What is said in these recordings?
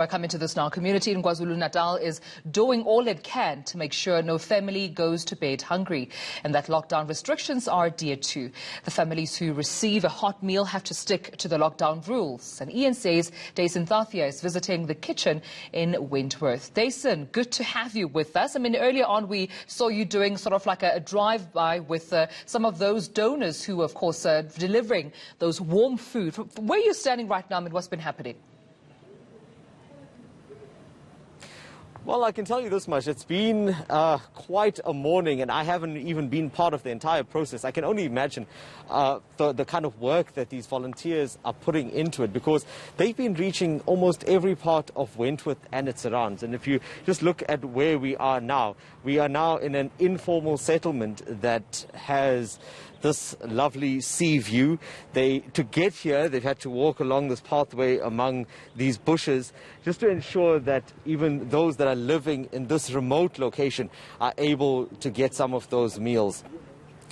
I come into this now. Community in KwaZulu-Natal is doing all it can to make sure no family goes to bed hungry and that lockdown restrictions are adhered to. The families who receive a hot meal have to stick to the lockdown rules. And Ian says Dason Thathia is visiting the kitchen in Wentworth. Dason, good to have you with us. I mean, earlier on we saw you doing sort of like a drive-by with some of those donors who, of course, are delivering those warm food. Where are you standing right now and what's been happening? Well, I can tell you this much. It's been quite a morning, and I haven't even been part of the entire process. I can only imagine the kind of work that these volunteers are putting into it, because they've been reaching almost every part of Wentworth and its surrounds. And if you just look at where we are now in an informal settlement that has this lovely sea view. To get here, they've had to walk along this pathway among these bushes just to ensure that even those that are living in this remote location are able to get some of those meals.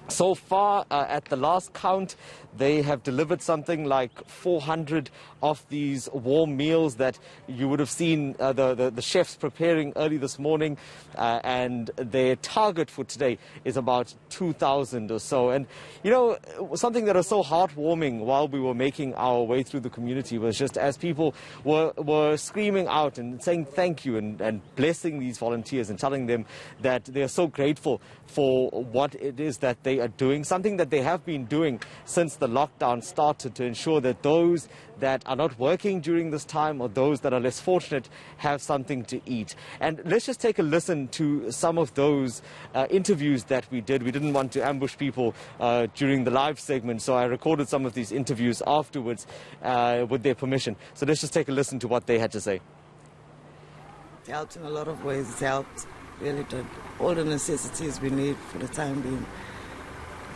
So far, at the last count, they have delivered something like 400 of these warm meals that you would have seen the chefs preparing early this morning, and their target for today is about 2,000 or so. And, you know, something that was so heartwarming while we were making our way through the community was just as people were screaming out and saying thank you and blessing these volunteers and telling them that they are so grateful for what it is that they are doing, something that they have been doing since the lockdown started, to ensure that those that are not working during this time or those that are less fortunate have something to eat. And let's just take a listen to some of those interviews that we did. We didn't want to ambush people during the live segment, so I recorded some of these interviews afterwards with their permission. So let's just take a listen to what they had to say. It helped in a lot of ways. It helped, really did. All the necessities we need for the time being.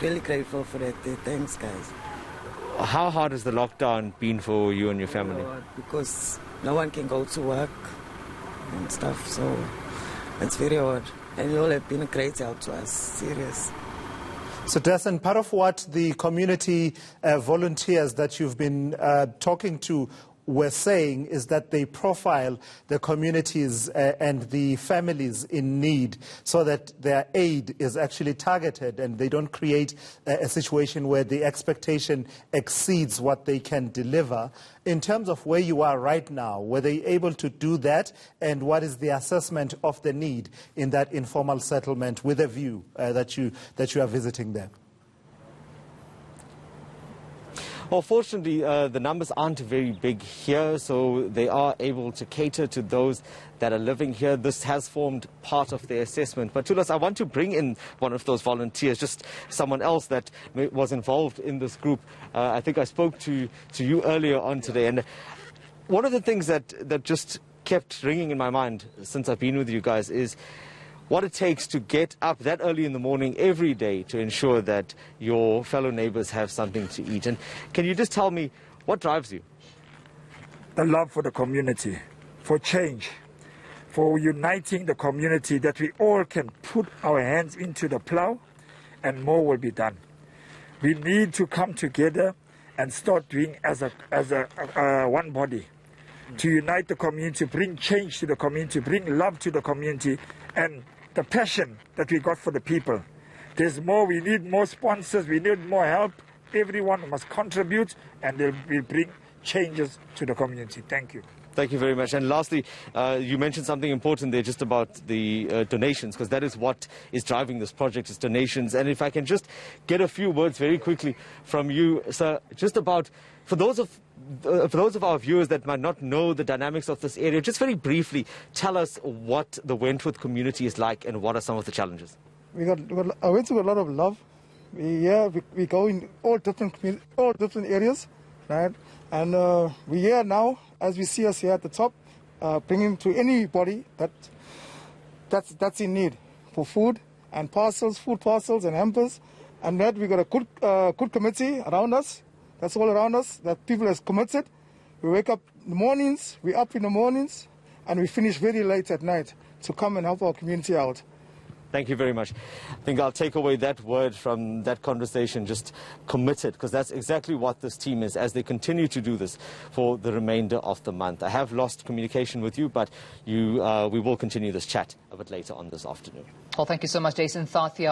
Really grateful for that. Thanks, guys. How hard has the lockdown been for you and your family? Because no one can go to work and stuff, so it's very hard. And you all have been a great help to us, serious. So, Dason, part of what the community volunteers that you've been talking to were saying is that they profile the communities and the families in need so that their aid is actually targeted and they don't create a situation where the expectation exceeds what they can deliver. In terms of where you are right now, were they able to do that, and what is the assessment of the need in that informal settlement with a view that you are visiting there? Well, fortunately, the numbers aren't very big here, so they are able to cater to those that are living here. This has formed part of their assessment. But Tulas, I want to bring in one of those volunteers, just someone else that was involved in this group. I think I spoke to you earlier on today, and one of the things that just kept ringing in my mind since I've been with you guys is what it takes to get up that early in the morning every day to ensure that your fellow neighbors have something to eat. And can you just tell me what drives you? The love for the community, for change, for uniting the community, that we all can put our hands into the plow and more will be done. We need to come together and start doing as a one body, to unite the community, bring change to the community, bring love to the community, and the passion that we got for the people. There's more, we need more sponsors, we need more help. Everyone must contribute, and we'll bring changes to the community. Thank you. Thank you very much. And lastly, you mentioned something important there just about the donations, because that is what is driving this project, is donations. And if I can just get a few words very quickly from you, sir, just about, for those of our viewers that might not know the dynamics of this area, just very briefly tell us what the Wentworth community is like and what are some of the challenges. I went through a lot of love. We go in all different areas, right? And we're here now, as we see us here at the top, bringing to anybody that's in need for food and parcels, food parcels and hampers. And that we got a good committee around us. That's all around us, that people are committed. We wake up in the mornings, we're up in the mornings, and we finish very late at night to come and help our community out. Thank you very much. I think I'll take away that word from that conversation, just committed, because that's exactly what this team is as they continue to do this for the remainder of the month. I have lost communication with you, but we will continue this chat a bit later on this afternoon. Well, thank you so much, Jason Thathia.